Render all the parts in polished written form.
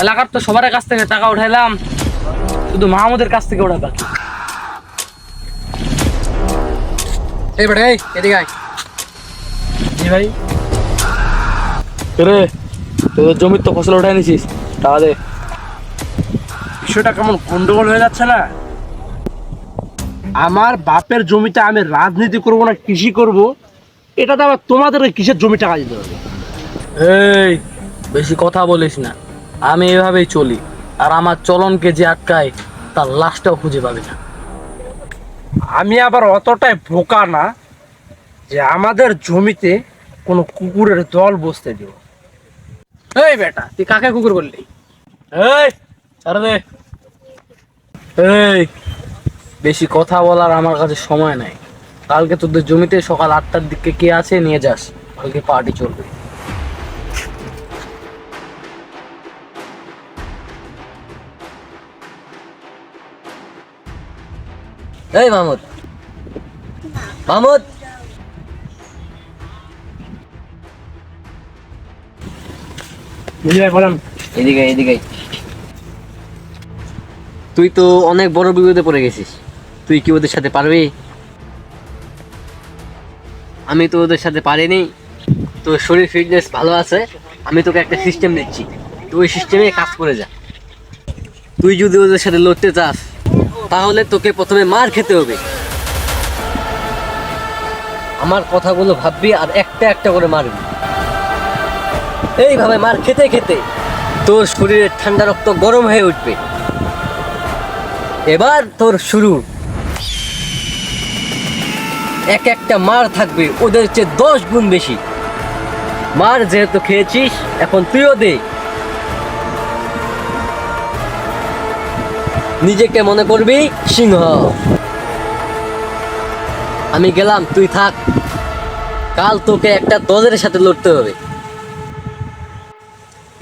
এলাকার তো সবার কাছ থেকে টাকা উঠাইলাম, শুধু মাহমুদের কাছ থেকে ওঠা বাকি। এই বেটা, এই এদিকে আয়। জি ভাই। রে তোদের জমির তো ফসল উঠাই নিছিস, টাকা দে। বিষয়টা কেমন গন্ডগোল হয়ে যাচ্ছে না? আমার বাপের জমিতে আমি রাজনীতি করব না কৃষি করব, এটাতে আবার তোমাদের কিসের জমি টাকা দিতে হবে? এই বেশি কথা বলিস না, আমি এভাবেই চলি, আর আমার চলনকে যে আটকায় তার লাশটাও খুঁজে পাবি না। আমি আবার অতটাই বোকা না যে আমাদের জমিতে কোনো কুকুরের দল বসতে দেব। এই বেটা, তুই কাকে কুকুর বললি? এই ছাড় দে। এই বেশি কথা বলার আমার কাছে সময় নাই। কালকে তোদের জমিতে সকাল 8টার দিকে কে আছে নিয়ে যাস, কালকে পার্টি চলবে। এই মাহমুদ, মাহমুদ, বলেন। এদিকে এদিকে। তুই তো অনেক বড় বিপদে পড়ে গেছিস, তুই কি ওদের সাথে পারবি? আমি তো ওদের সাথে পারিনি। তোর শরীর ফিটনেস ভালো আছে, আমি তোকে একটা সিস্টেম দিচ্ছি, তুই ওই সিস্টেমে কাজ করে যা। তুই যদি ওদের সাথে লড়তে চাস তাহলে তোকে প্রথমে মার খেতে হবে। আমার কথাগুলো ভাববি আর একটা একটা করে মারবি। এইভাবে মার খেতে খেতে তোর শরীরের ঠান্ডা রক্ত গরম হয়ে উঠবে। এবার তোর শুরু। এক একটা মার থাকবে ওদের চেয়ে 10 গুণ বেশি। মার যেহেতু খেয়েছিস, এখন তুইও দে। নিজেকে মনে করবি সিংহ। আমি গেলাম, তুই থাক। কাল তোকে একটা দলের সাথে লড়তে হবে।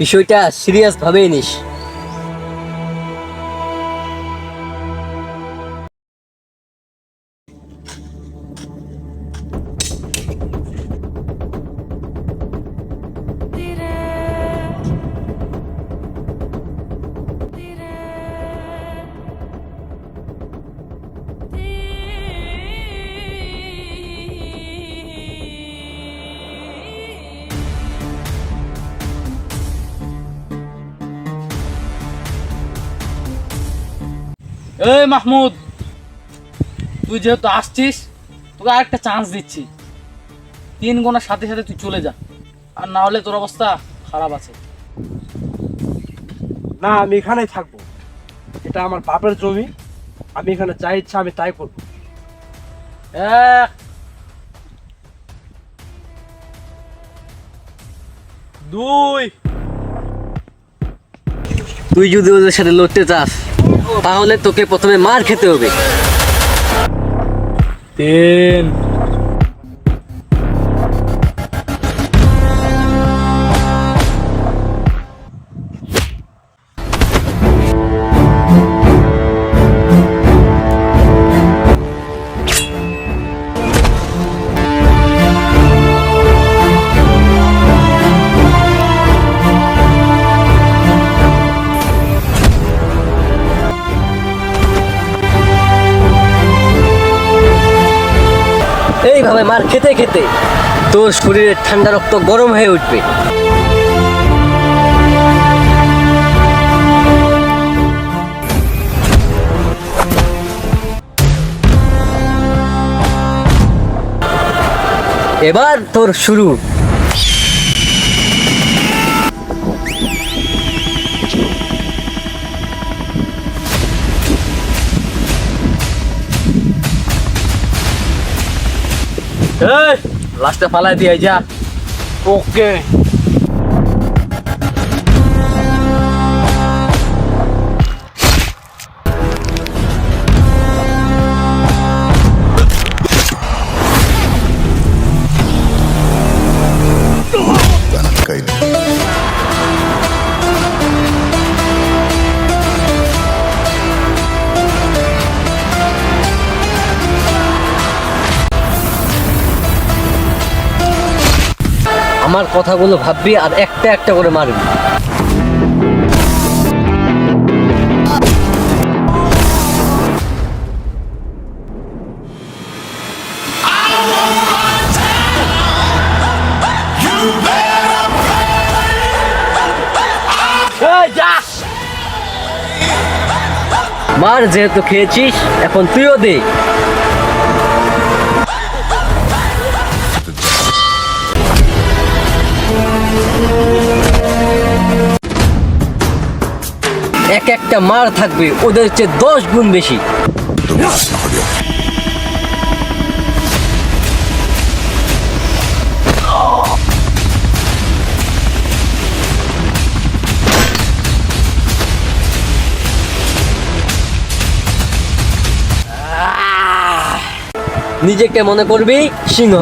বিষয়টা সিরিয়াস ভাবেই নিস। এই মাহমুদ, তুই যেহেতু আসছিস, তোকে আরেকটা চান্স দিচ্ছি। 3 গোনার সাথে সাথে তুই চলে যা, আর না হলে তোর অবস্থা খারাপ আছে। না, আমি এখানেই থাকবো। এটা আমার বাপের জমি, আমি এখানে যা ইচ্ছা আমি তাই করবো। 1 2 তুই যদি ওদের সাথে লড়তে চাস তাহলে তোকে প্রথমে মার খেতে হবে। 3 এইভাবে মার খেতে খেতে তোর শরীরের ঠান্ডা রক্ত গরম হয়ে উঠবে। এবার তোর শুরু। এই লাস্টে ফালাই দিয়ে যা। ওকে। আমার কথাগুলো ভাববি আর একটা একটা করে মারবি। মার যেহেতু খেয়েছিস, এখন তুইও দে। এক একটা মার থাকবে ওদের চেয়ে 10 গুণ বেশি। নিজেকে মনে করবি সিংহ।